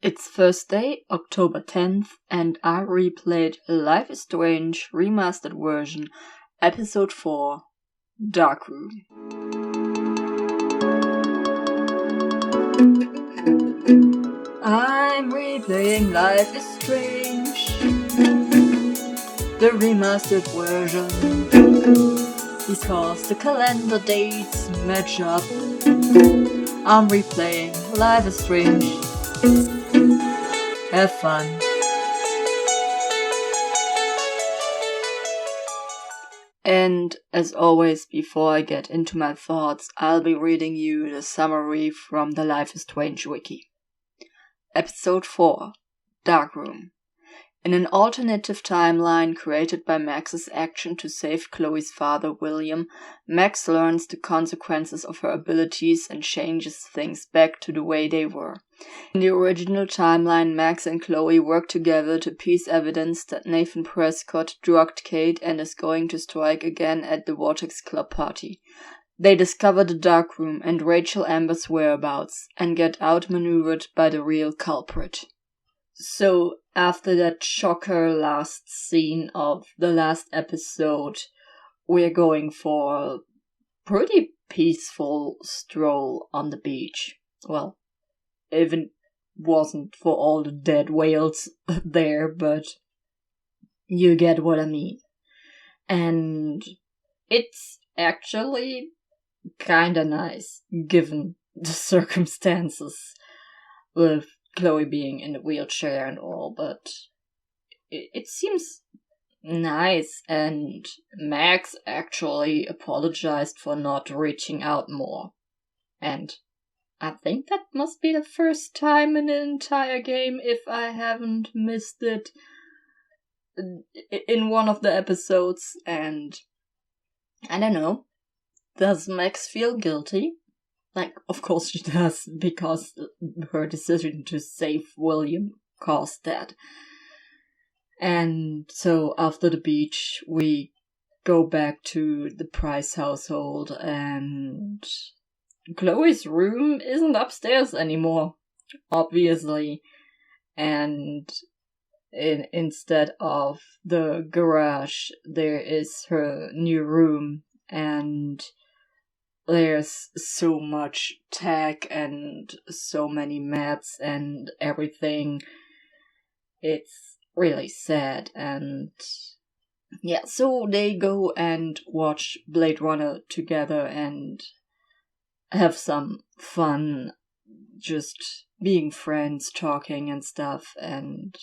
It's Thursday, October 10th, and I replayed Life is Strange remastered version, episode 4, Darkroom. I'm replaying Life is Strange, the remastered version, because the calendar dates match up. I'm replaying Life is Strange. Have fun. And as always, before I get into my thoughts, I'll be reading you the summary from the Life is Strange wiki. Episode 4, Darkroom. In an alternative timeline created by Max's action to save Chloe's father, William, Max learns the consequences of her abilities and changes things back to the way they were. In the original timeline, Max and Chloe work together to piece evidence that Nathan Prescott drugged Kate and is going to strike again at the Vortex Club party. They discover the Darkroom and Rachel Amber's whereabouts and get outmaneuvered by the real culprit. So, after that shocker last scene of the last episode, we're going for a pretty peaceful stroll on the beach. Well, even wasn't for all the dead whales there, but you get what I mean. And it's actually kinda nice, given the circumstances, with Chloe being in a wheelchair and all, but it seems nice, and Max actually apologized for not reaching out more. And I think that must be the first time in the entire game, if I haven't missed it in one of the episodes, and I don't know, does Max feel guilty? Like, of course she does, because her decision to save William caused that. And so after the beach, we go back to the Price household, and Chloe's room isn't upstairs anymore, obviously. And instead of the garage, there is her new room, and there's so much tech and so many mats and everything. It's really sad. And yeah, so they go and watch Blade Runner together and have some fun, just being friends, talking and stuff. And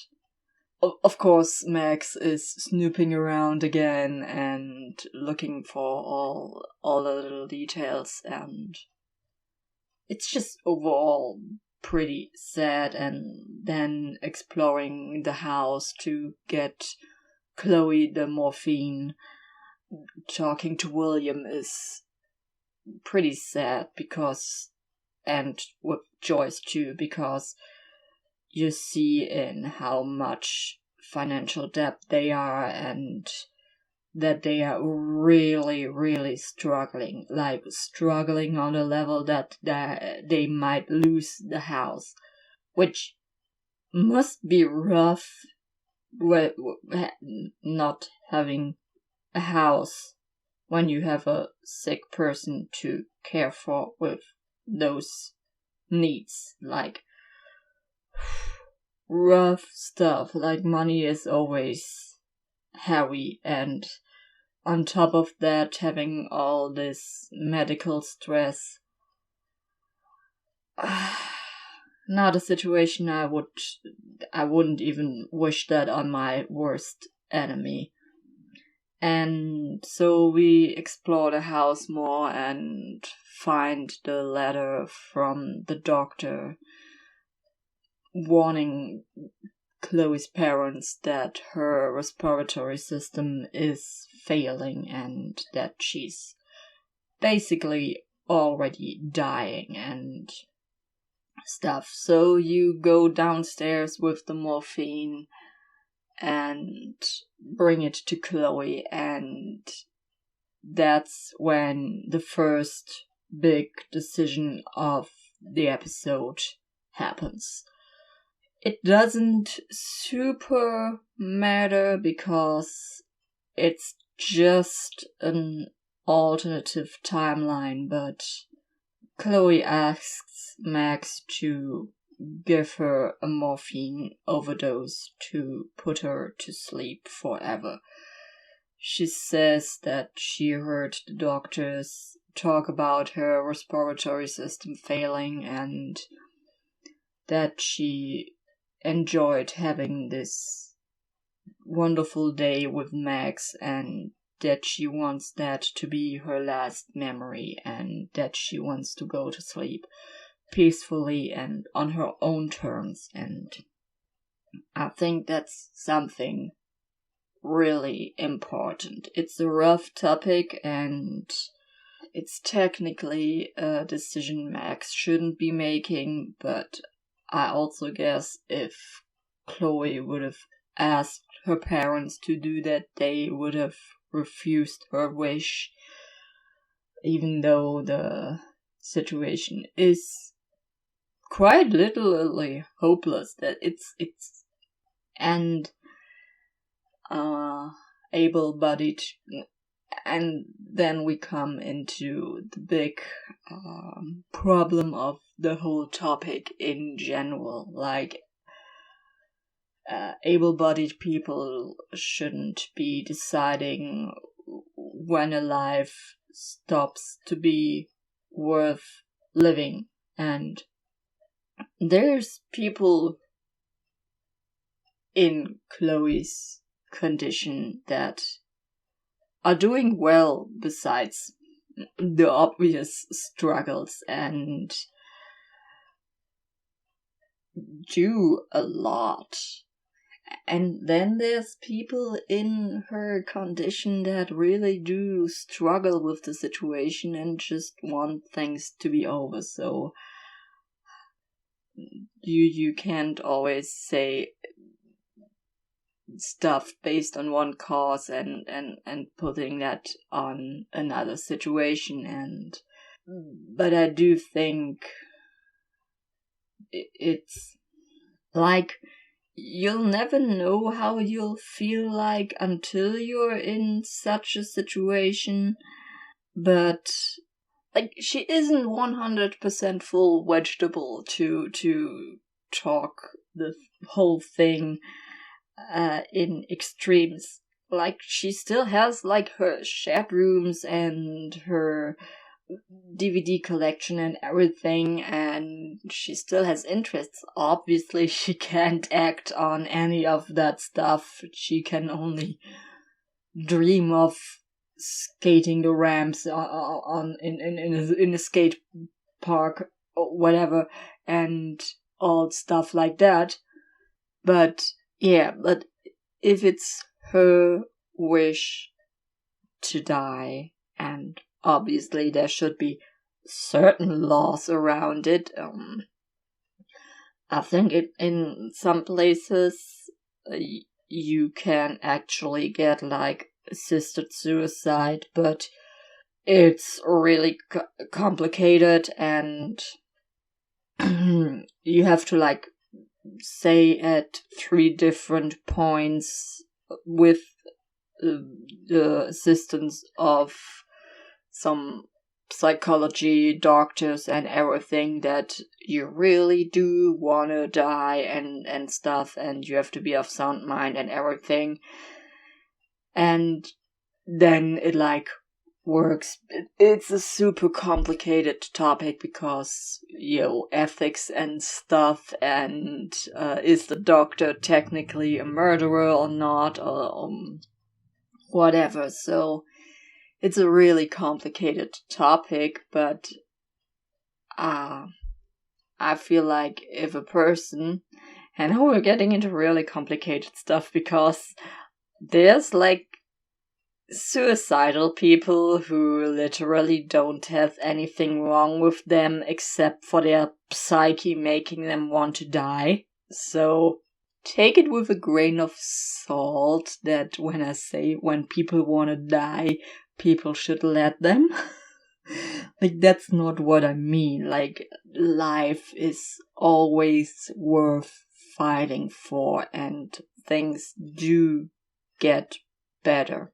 of course, Max is snooping around again and looking for all the little details, and it's just overall pretty sad. And then exploring the house to get Chloe the morphine, talking to William is pretty sad, because, and with Joyce too, because you see in how much financial debt they are, and that they are really, really struggling. Like, struggling on a level that they might lose the house. Which must be rough, with not having a house when you have a sick person to care for with those needs. Like, rough stuff. Like, money is always heavy, and on top of that, having all this medical stress. Not a situation I wouldn't even wish that on my worst enemy. And so we explore the house more and find the letter from the doctor warning Chloe's parents that her respiratory system is failing and that she's basically already dying and stuff. So you go downstairs with the morphine and bring it to Chloe, and that's when the first big decision of the episode happens. it doesn't super matter because it's just an alternative timeline, but Chloe asks Max to give her a morphine overdose to put her to sleep forever. She says that she heard the doctors talk about her respiratory system failing and that she enjoyed having this wonderful day with Max and that she wants that to be her last memory and that she wants to go to sleep peacefully and on her own terms. And I think that's something really important. It's a rough topic and it's technically a decision Max shouldn't be making, but I also guess if Chloe would have asked her parents to do that, they would have refused her wish, even though the situation is quite literally hopeless. That it's and able-bodied, and then we come into the big problem of the whole topic in general. Like, able-bodied people shouldn't be deciding when a life stops to be worth living. And there's people in Chloe's condition that are doing well besides the obvious struggles and do a lot. And then there's people in her condition that really do struggle with the situation and just want things to be over. So you can't always say stuff based on one cause and putting that on another situation. But I do think it's like, you'll never know how you'll feel like until you're in such a situation. But like, she isn't 100% full vegetable to talk the whole thing in extremes. Like, she still has like her shared rooms and her DVD collection and everything, and she still has interests. Obviously, she can't act on any of that stuff. She can only dream of skating the ramps in a skate park or whatever, and all stuff like that. But yeah, but if it's her wish to die, and obviously there should be certain laws around it, I think in some places you can actually get like assisted suicide, but it's really complicated, and you have to like say at 3 different points with the assistance of some psychology doctors and everything that you really do want to die and stuff, and you have to be of sound mind and everything. And then it like works. It's a super complicated topic because, ethics and stuff, and is the doctor technically a murderer or not, or whatever. So it's a really complicated topic, but I feel like if a person, and now we're getting into really complicated stuff because there's like suicidal people who literally don't have anything wrong with them except for their psyche making them want to die. So take it with a grain of salt that when I say when people want to die, people should let them. Like, that's not what I mean. Like, life is always worth fighting for, and things do get better.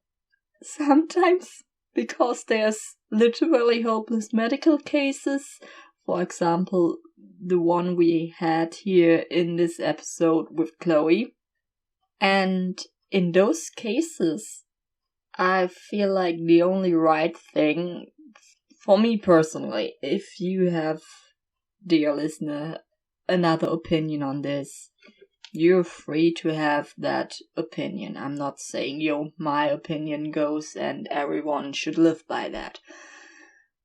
Sometimes because there's literally hopeless medical cases. For example, the one we had here in this episode with Chloe. And in those cases, I feel like the only right thing, for me personally, if you have, dear listener, another opinion on this, you're free to have that opinion. I'm not saying, my opinion goes and everyone should live by that.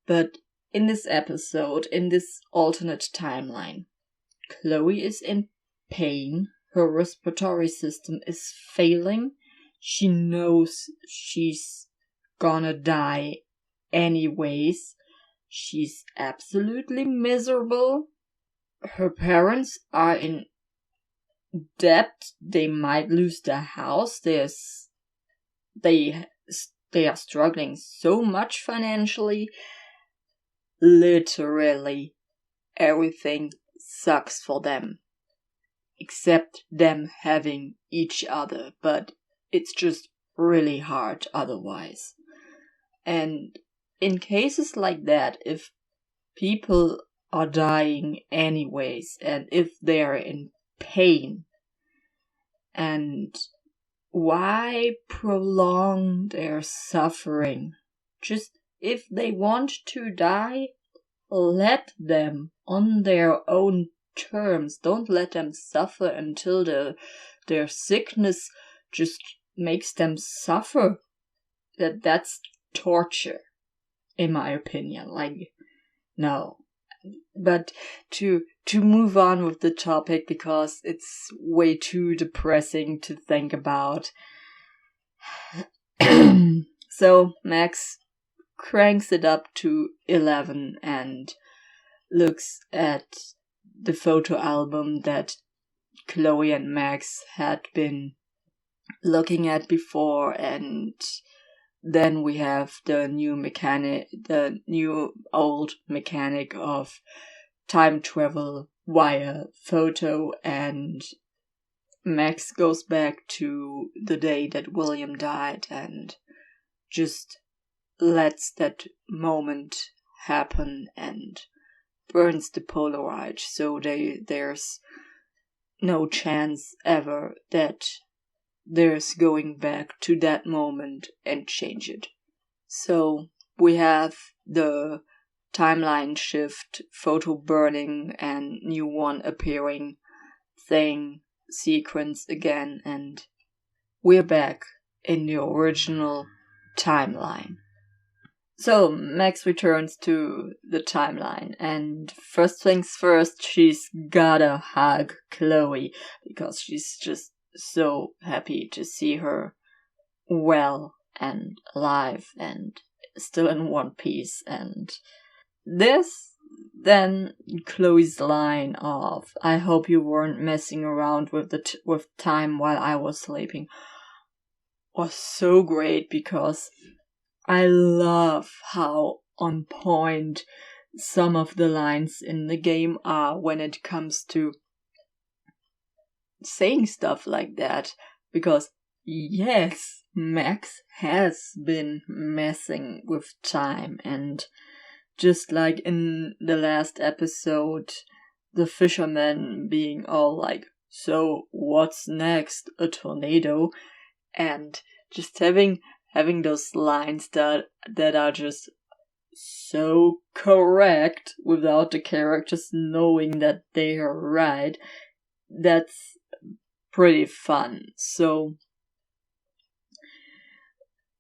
But in this episode, in this alternate timeline, Chloe is in pain. Her respiratory system is failing. She knows she's gonna die anyways. She's absolutely miserable. Her parents are in debt. They might lose their house. They are struggling so much financially. Literally everything sucks for them, except them having each other, but it's just really hard otherwise. And in cases like that, if people are dying anyways, and if they're in pain, and why prolong their suffering? Just if they want to die, let them on their own terms. Don't let them suffer until their sickness just makes them suffer. That's torture, in my opinion. No. But to move on with the topic, because it's way too depressing to think about. So Max cranks it up to 11 and looks at the photo album that Chloe and Max had been looking at before, and then we have the new old mechanic of time travel via photo, and Max goes back to the day that William died and just lets that moment happen and burns the Polaroid, so there's no chance ever that there's going back to that moment and change it. So we have the timeline shift, photo burning, and new one appearing thing sequence again, and we're back in the original timeline. So Max returns to the timeline, and first things first, she's gotta hug Chloe, because she's just so happy to see her well and alive and still in one piece. And this, then Chloe's line of, "I hope you weren't messing around with with time while I was sleeping," was so great, because I love how on point some of the lines in the game are when it comes to saying stuff like that. Because yes, Max has been messing with time, and just like in the last episode, the fisherman being all like, "So what's next? A tornado?" And just having those lines that are just so correct without the characters knowing that they are right, that's pretty fun. So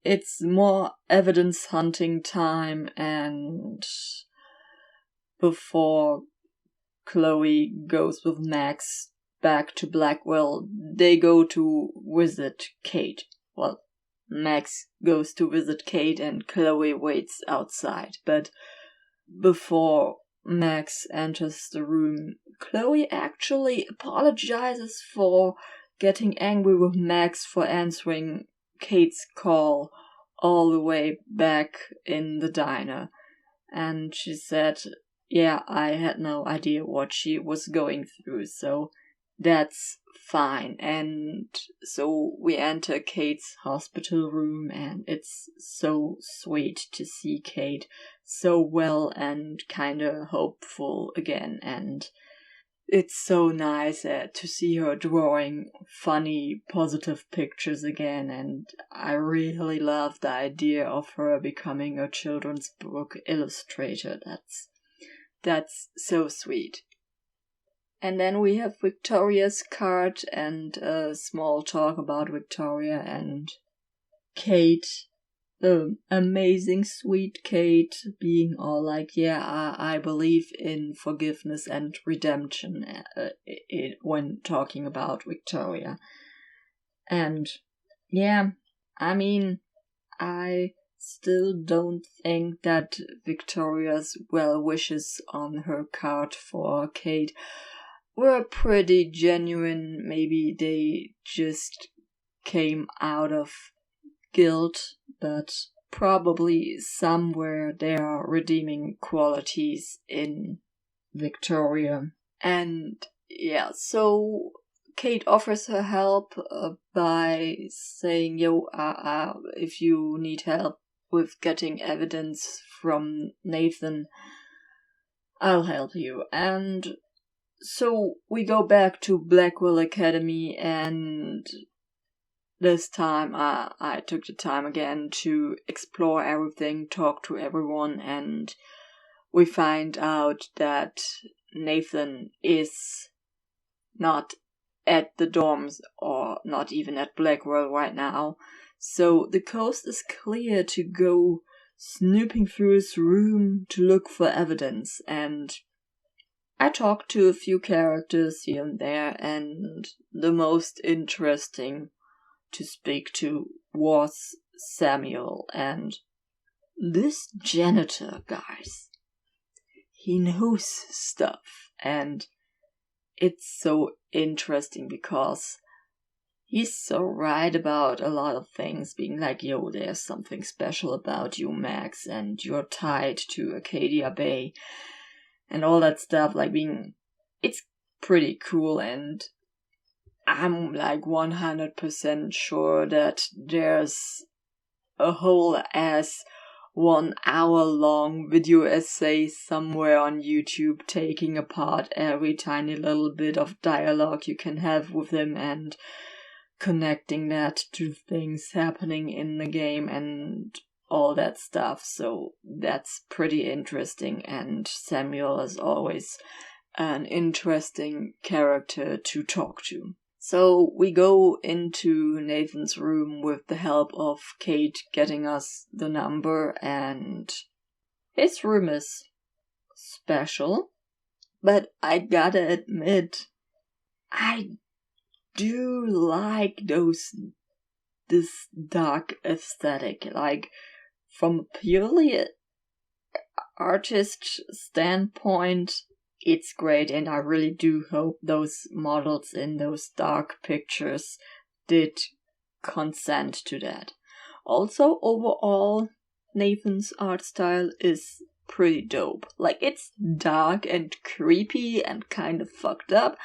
it's more evidence hunting time, and before Chloe goes with Max back to Blackwell, they go to visit Kate. Well, Max goes to visit Kate and Chloe waits outside. But before Max enters the room, Chloe actually apologizes for getting angry with Max for answering Kate's call all the way back in the diner. And she said, "Yeah, I had no idea what she was going through, so that's fine. And so we enter Kate's hospital room, and it's so sweet to see Kate so well and kinda hopeful again, and it's so nice to see her drawing funny, positive pictures again, and I really love the idea of her becoming a children's book illustrator. That's so sweet. And then we have Victoria's card and a small talk about Victoria and Kate. The amazing, sweet Kate being all like, yeah, I believe in forgiveness and redemption when talking about Victoria. And yeah, I mean, I still don't think that Victoria's well wishes on her card for Kate were pretty genuine. Maybe they just came out of guilt, but probably somewhere there are redeeming qualities in Victoria. And yeah, so Kate offers her help by saying, yo, if you need help with getting evidence from Nathan, I'll help you. And so we go back to Blackwell Academy, and this time I took the time again to explore everything, talk to everyone, and we find out that Nathan is not at the dorms or not even at Blackwell right now. So the coast is clear to go snooping through his room to look for evidence, and I talked to a few characters here and there, and the most interesting to speak to was Samuel. And this janitor, guys, he knows stuff, and it's so interesting because he's so right about a lot of things, being like, yo, there's something special about you, Max, and you're tied to Acadia Bay and all that stuff, like it's pretty cool. And I'm like 100% sure that there's a whole ass 1 hour long video essay somewhere on YouTube taking apart every tiny little bit of dialogue you can have with him and connecting that to things happening in the game and all that stuff. So that's pretty interesting, and Samuel is always an interesting character to talk to. So we go into Nathan's room with the help of Kate getting us the number, and his room is special, but I gotta admit, I do like this dark aesthetic. Like, from a purely artist standpoint, it's great, and I really do hope those models in those dark pictures did consent to that. Also, overall, Nathan's art style is pretty dope. Like, it's dark and creepy and kind of fucked up,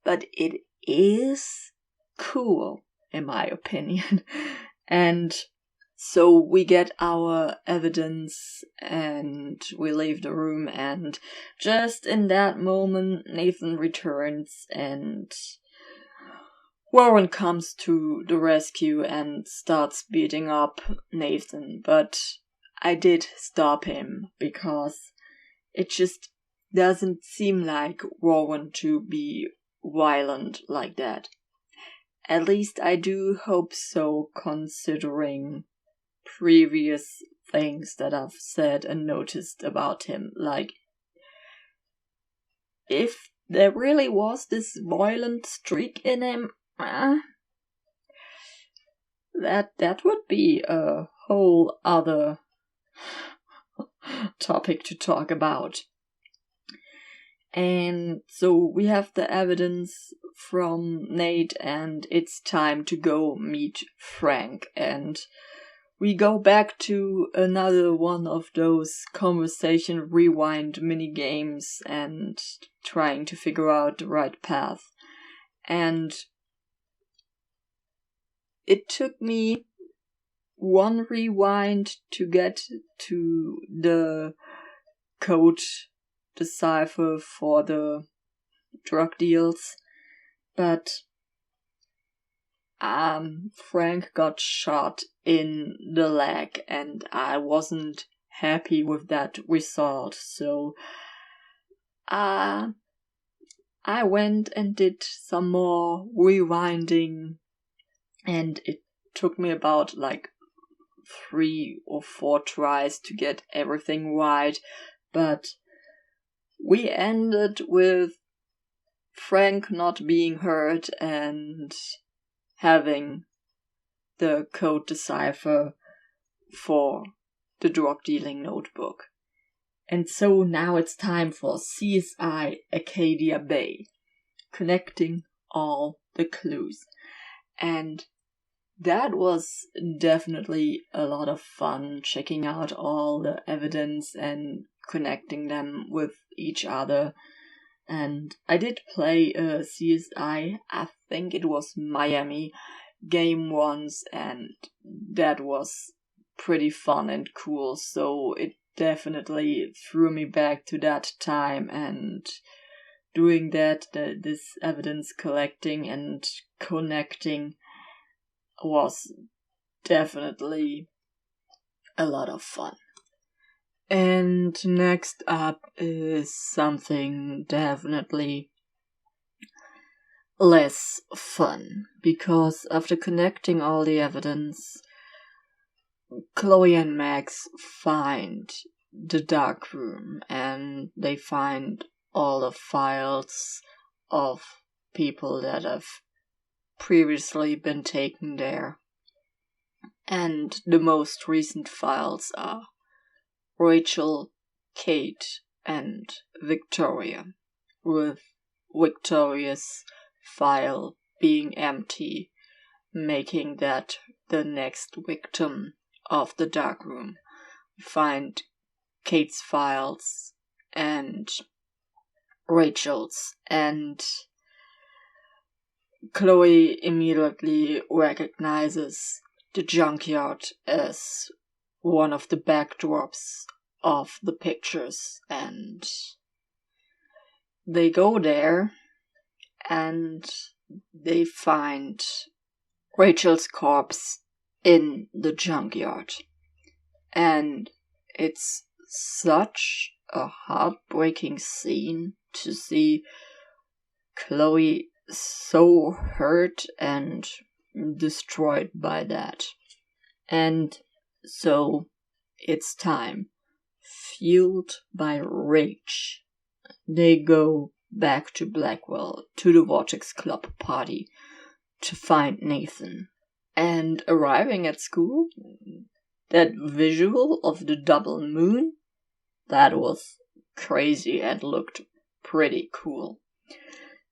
but it is cool, in my opinion. And so we get our evidence and we leave the room, and just in that moment Nathan returns and Warren comes to the rescue and starts beating up Nathan. But I did stop him because it just doesn't seem like Warren to be violent like that. At least I do hope so, considering previous things that I've said and noticed about him. Like, if there really was this violent streak in him, that would be a whole other topic to talk about. And so we have the evidence from Nate, and it's time to go meet Frank. And we go back to another one of those conversation rewind mini games and trying to figure out the right path. And it took me one rewind to get to the code decipher for the drug deals, but Frank got shot in the leg, and I wasn't happy with that result, so I went and did some more rewinding, and it took me about 3 or 4 tries to get everything right, but we ended with Frank not being hurt and having the code decipher for the drug dealing notebook. And so now it's time for CSI Acadia Bay, connecting all the clues. And that was definitely a lot of fun, checking out all the evidence and connecting them with each other. And I did play a CSI, I think it was Miami, game once, and that was pretty fun and cool, so it definitely threw me back to that time, and doing this evidence collecting and connecting was definitely a lot of fun. And next up is something definitely less fun, because after connecting all the evidence, Chloe and Max find the dark room, and they find all the files of people that have previously been taken there. And the most recent files are Rachel, Kate, and Victoria, with Victoria's file being empty, making that the next victim of the dark room. We find Kate's files and Rachel's, and Chloe immediately recognizes the junkyard as one of the backdrops of the pictures, and they go there and they find Rachel's corpse in the junkyard. And it's such a heartbreaking scene to see Chloe so hurt and destroyed by that. And so it's time. Fueled by rage, they go back to Blackwell, to the Vortex Club party, to find Nathan. And arriving at school, that visual of the double moon, that was crazy and looked pretty cool.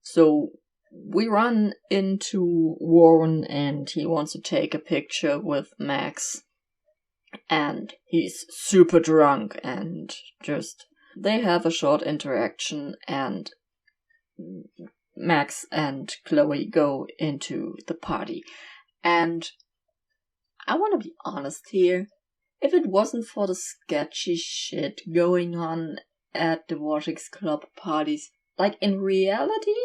So we run into Warren, and he wants to take a picture with Max. And he's super drunk, and they have a short interaction, and Max and Chloe go into the party. And I want to be honest here, if it wasn't for the sketchy shit going on at the Vortex Club parties, in reality,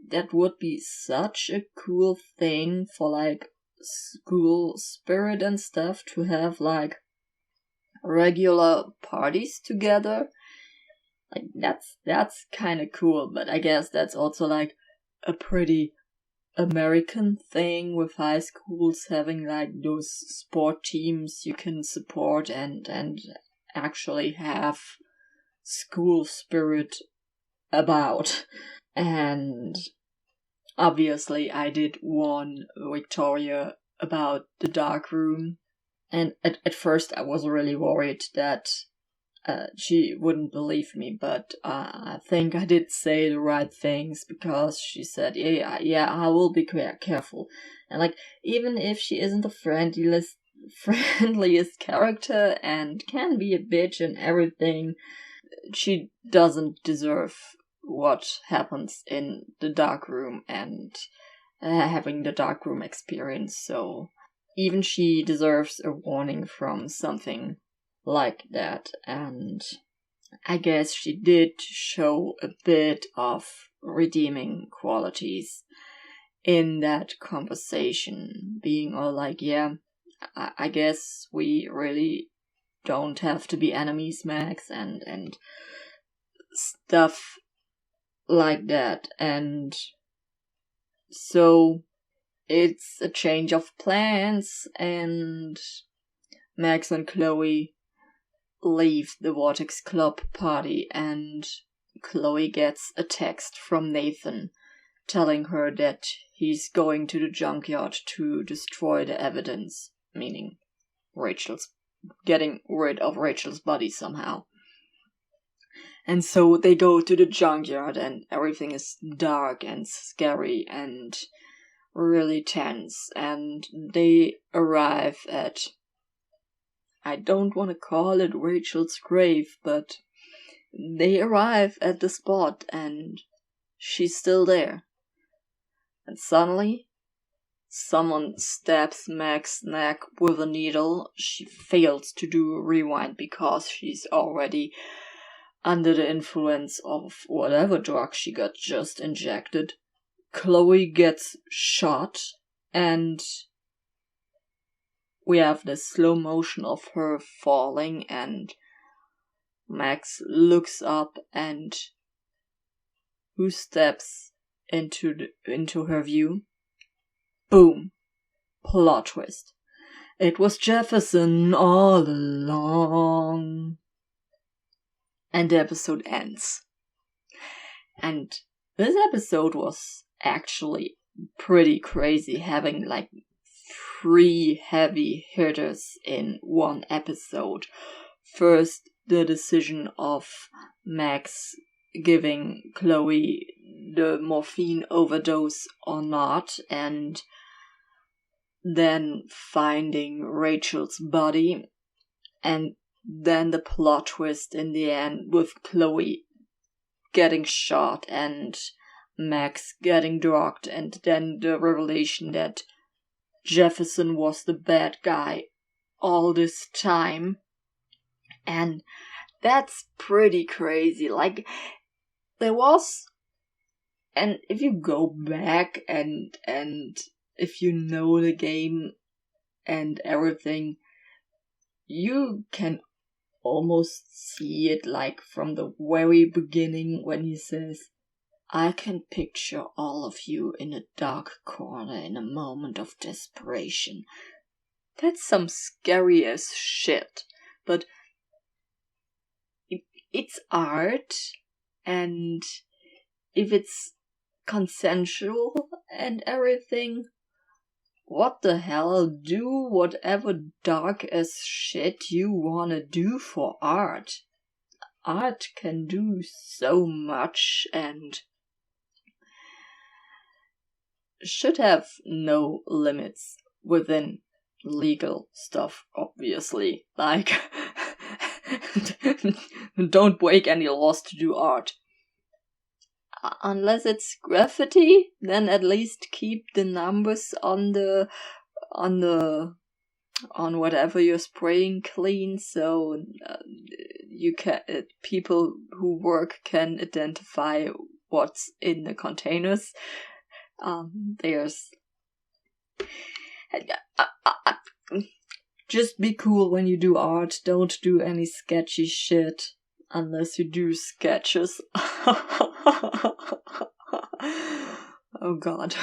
that would be such a cool thing for school spirit and stuff, to have regular parties together. That's kind of cool, but I guess that's also a pretty American thing, with high schools having those sport teams you can support and actually have school spirit about. And obviously I did warn Victoria about the dark room, and at first I was really worried that she wouldn't believe me, but I think I did say the right things, because she said, yeah, I will be careful. And even if she isn't the friendliest character and can be a bitch and everything, she doesn't deserve what happens in the dark room and having the dark room experience, so even she deserves a warning from something like that. And I guess she did show a bit of redeeming qualities in that conversation, being all like, yeah, I guess we really don't have to be enemies, Max, and stuff like that. And so it's a change of plans, and Max and Chloe leave the Vortex Club party, and Chloe gets a text from Nathan telling her that he's going to the junkyard to destroy the evidence, meaning getting rid of Rachel's body somehow. And so they go to the junkyard, and everything is dark and scary and really tense, and they arrive at, I don't want to call it Rachel's grave, but they arrive at the spot and she's still there. And suddenly, someone stabs Meg's neck with a needle. She fails to do a rewind because she's already under the influence of whatever drug she got just injected. Chloe gets shot, and we have this slow motion of her falling, and Max looks up, and who steps into her view? Boom. Plot twist. It was Jefferson all along. And the episode ends. And this episode was actually pretty crazy, having like 3 heavy hitters in one episode. First, the decision of Max giving Chloe the morphine overdose or not, and then finding Rachel's body, and then the plot twist in the end with Chloe getting shot and Max getting drugged, and then the revelation that Jefferson was the bad guy all this time. And that's pretty crazy. Like, there was, and if you go back and if you know the game and everything, you can almost see it like from the very beginning when he says, I can picture all of you in a dark corner in a moment of desperation. That's some scary as shit, but it's art, and if it's consensual and everything, what the hell, do whatever dark as shit you wanna do for art. Art can do so much and should have no limits within legal stuff, obviously. Like, don't break any laws to do art. Unless it's graffiti, then at least keep the numbers on whatever you're spraying clean, so you can people who work can identify what's in the containers. There's just be cool when you do art. Don't do any sketchy shit unless you do sketches. Oh god.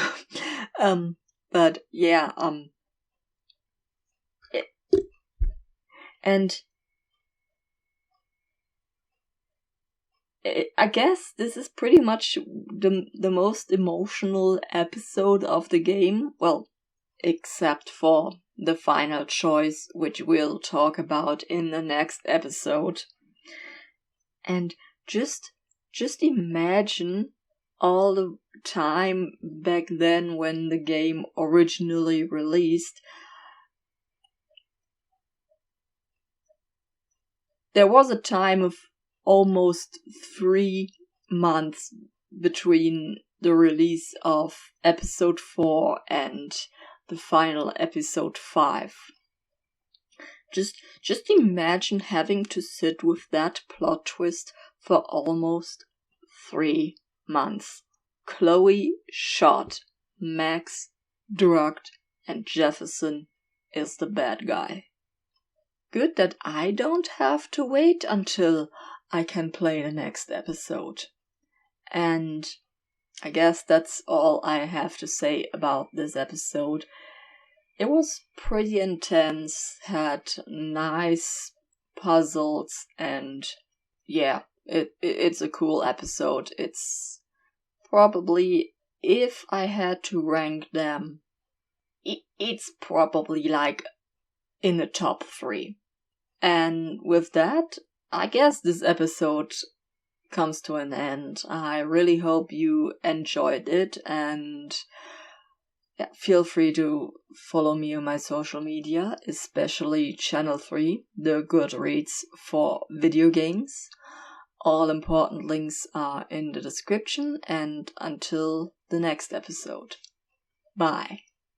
But yeah, and I guess this is pretty much the most emotional episode of the game. Well, except for the final choice, which we'll talk about in the next episode. And just imagine all the time back then when the game originally released. There was a time of almost 3 months between the release of episode 4 and the final episode 5. Just imagine having to sit with that plot twist for almost 3 months. Chloe shot, Max drugged, and Jefferson is the bad guy. Good that I don't have to wait until I can play the next episode. And I guess that's all I have to say about this episode. It was pretty intense, had nice puzzles, and yeah, it's a cool episode. It's probably, if I had to rank them, it's probably like in the top 3. And with that, I guess this episode comes to an end. I really hope you enjoyed it, and feel free to follow me on my social media, especially channel 3, the Goodreads for video games. All important links are in the description, and until the next episode. Bye.